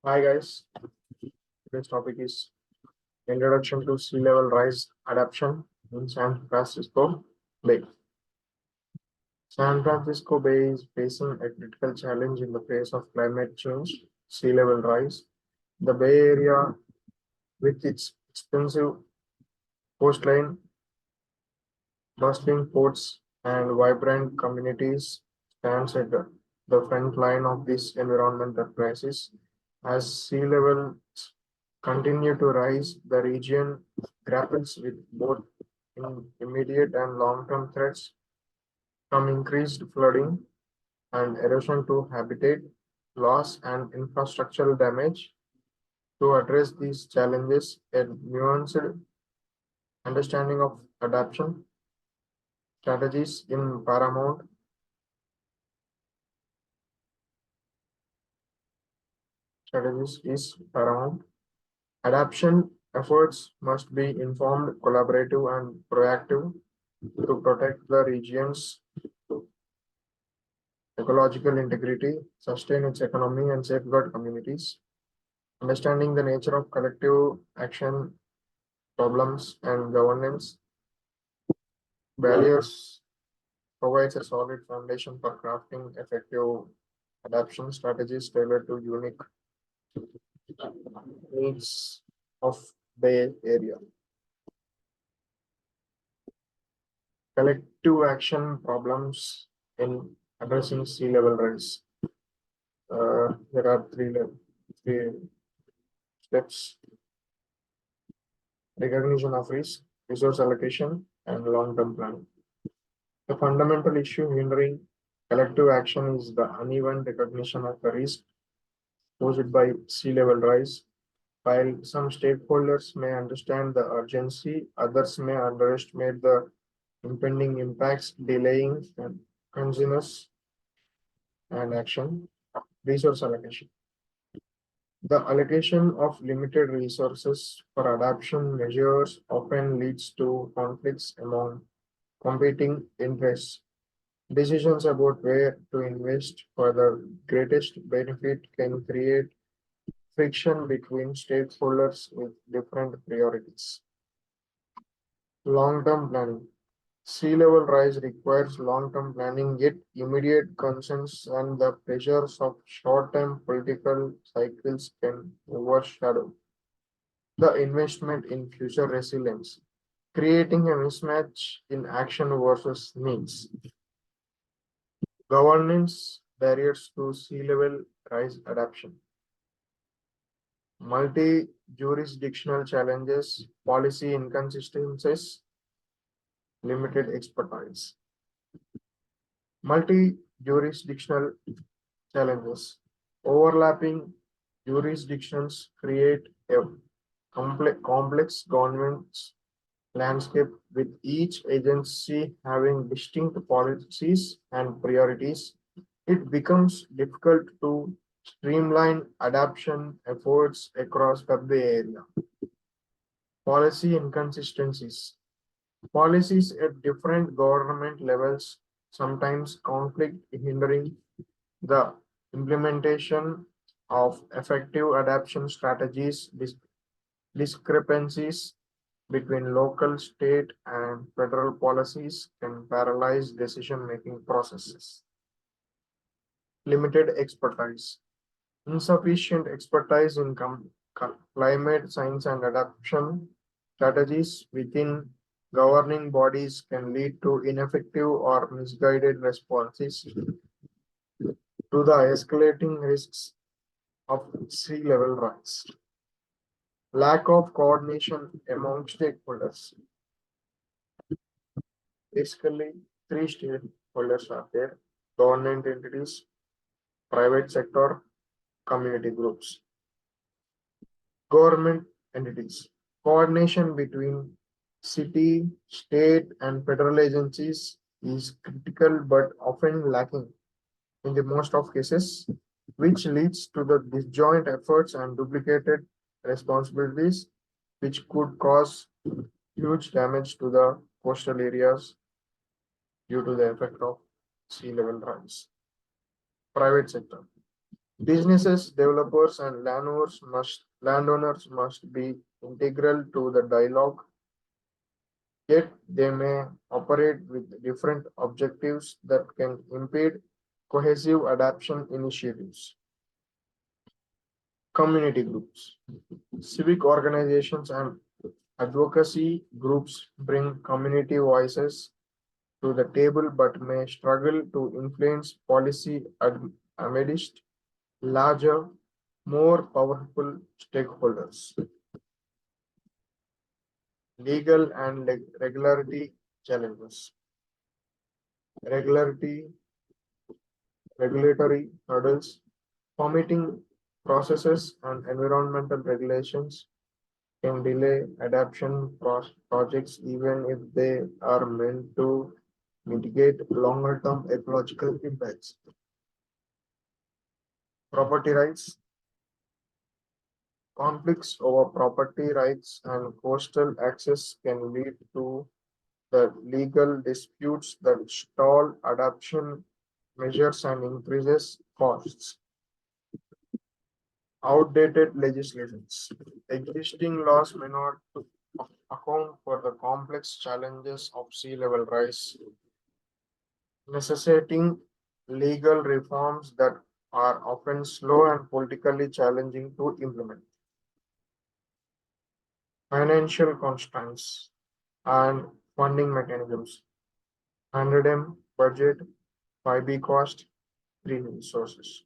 Hi guys, today's topic is Introduction to Sea Level Rise Adaptation in San Francisco Bay. San Francisco Bay is facing a critical challenge in the face of climate change, sea level rise. The Bay Area, with its extensive coastline, bustling ports, and vibrant communities, stands at the front line of this environmental crisis. As sea levels continue to rise, the region grapples with both immediate and long-term threats from increased flooding and erosion to habitat loss and infrastructural damage. To address these challenges, a nuanced understanding of adaptation strategies in paramount strategies is paramount. Adaptation efforts must be informed, collaborative, and proactive to protect the region's ecological integrity, sustain its economy, and safeguard communities. Understanding the nature of collective action, problems, and governance barriers provides a solid foundation for crafting effective adaptation strategies tailored to unique needs of Bay Area. Collective action problems in addressing sea level rise. There are three steps: recognition of risk, resource allocation, and long-term planning. The fundamental issue hindering collective action is the uneven recognition of the risk posed by sea level rise. While some stakeholders may understand the urgency, others may underestimate the impending impacts, delaying and consumers and action. Resource allocation. The allocation of limited resources for adoption measures often leads to conflicts among competing interests. Decisions about where to invest for the greatest benefit can create friction between stakeholders with different priorities. Long-term planning. Sea level rise requires long-term planning, yet immediate concerns and the pressures of short-term political cycles can overshadow the investment in future resilience, creating a mismatch in action versus needs. Governance barriers to sea level rise adaptation. Multi-jurisdictional challenges, policy inconsistencies, limited expertise. Multi-jurisdictional challenges. Overlapping jurisdictions create a complex governance landscape with each agency having distinct policies and priorities. It becomes difficult to streamline adoption efforts across the Bay Area. Policy inconsistencies. Policies at different government levels sometimes conflict, hindering the implementation of effective adoption strategies. Discrepancies between local, state, and federal policies can paralyze decision-making processes. Limited expertise. Insufficient expertise in climate science and adaptation strategies within governing bodies can lead to ineffective or misguided responses to the escalating risks of sea level rise. Lack of coordination among stakeholders. Basically, three stakeholders are there: government entities, private sector, community groups. Government entities. Coordination between city, state, and federal agencies is critical but often lacking in the most of cases, which leads to the disjoint efforts and duplicated responsibilities, which could cause huge damage to the coastal areas due to the effect of sea level rise. Private sector. Businesses, developers, and landowners must be integral to the dialogue, yet they may operate with different objectives that can impede cohesive adaptation initiatives. Community groups, civic organizations, and advocacy groups bring community voices to the table but may struggle to influence policy amidst larger, more powerful stakeholders. Legal and regularity challenges. Regularity, regulatory hurdles, permitting processes, and environmental regulations can delay adoption projects even if they are meant to mitigate longer-term ecological impacts. Property rights. Conflicts over property rights and coastal access can lead to the legal disputes that stall adoption measures and increases costs. Outdated legislations. Existing laws may not account for the complex challenges of sea level rise, necessitating legal reforms that are often slow and politically challenging to implement. Financial constraints and funding mechanisms. 100M budget, 5B cost, 3 resources.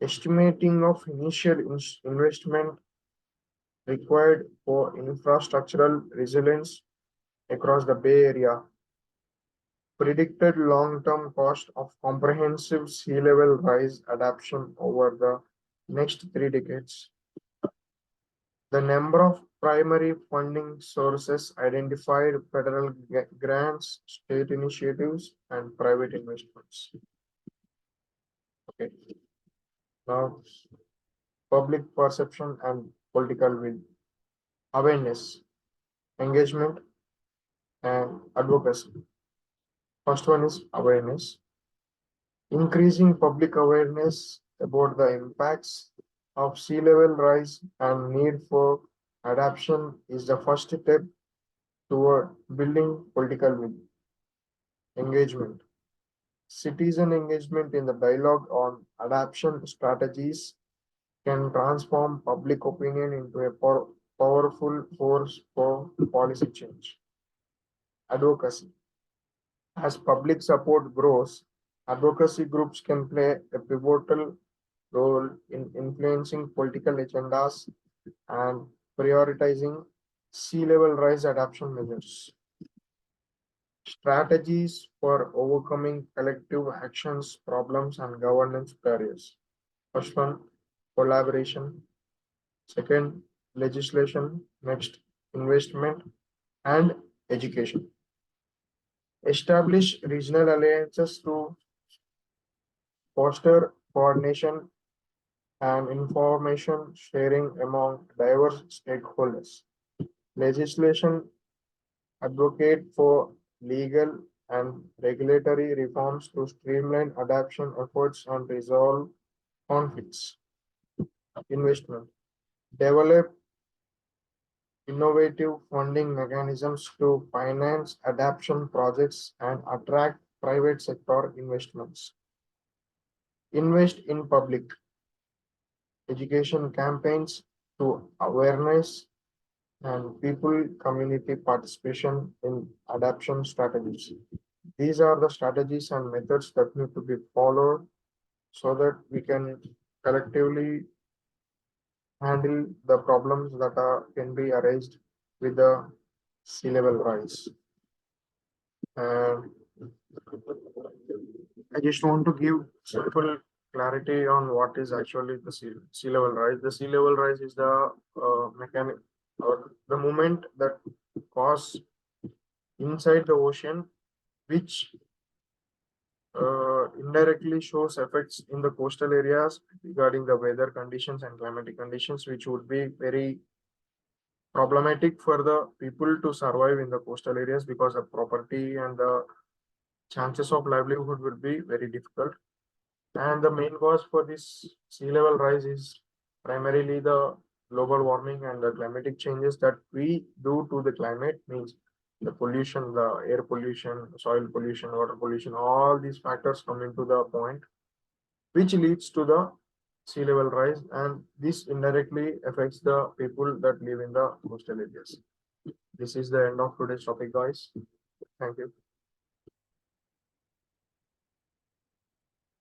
Estimating of initial investment required for infrastructural resilience across the Bay Area. Predicted long-term cost of comprehensive sea level rise adaptation over the next 3 decades. The number of primary funding sources identified: federal grants, state initiatives, and private investments. Okay. Now, public perception and political will. Awareness, engagement, and advocacy. First one is awareness. Increasing public awareness about the impacts of sea level rise and need for adaptation is the first step toward building political will. Engagement. Citizen engagement in the dialogue on adaptation strategies can transform public opinion into a powerful force for policy change. Advocacy. As public support grows, advocacy groups can play a pivotal role in influencing political agendas and prioritizing sea level rise adaptation measures. Strategies for overcoming collective actions, problems, and governance barriers. First one, collaboration. Second, legislation. Next, investment and education. Establish regional alliances to foster coordination and information sharing among diverse stakeholders. Legislation. Advocate for legal and regulatory reforms to streamline adoption efforts and resolve conflicts. Investment. Develop innovative funding mechanisms to finance adoption projects and attract private sector investments. Invest in public education campaigns to awareness and people community participation in adoption strategies. These are the strategies and methods that need to be followed so that we can collectively handle the problems that can be arised with the sea level rise. And I just want to give simple clarity on what is actually the sea level rise. The sea level rise is the mechanic or the movement that cause inside the ocean, which indirectly shows effects in the coastal areas regarding the weather conditions and climatic conditions, which would be very problematic for the people to survive in the coastal areas because the property and the chances of livelihood will be very difficult. And the main cause for this sea level rise is primarily the global warming and the climatic changes that we do to the climate, means the pollution, the air pollution, soil pollution, water pollution, all these factors come into the point, which leads to the sea level rise, and this indirectly affects the people that live in the coastal areas. This is the end of today's topic, guys. Thank you.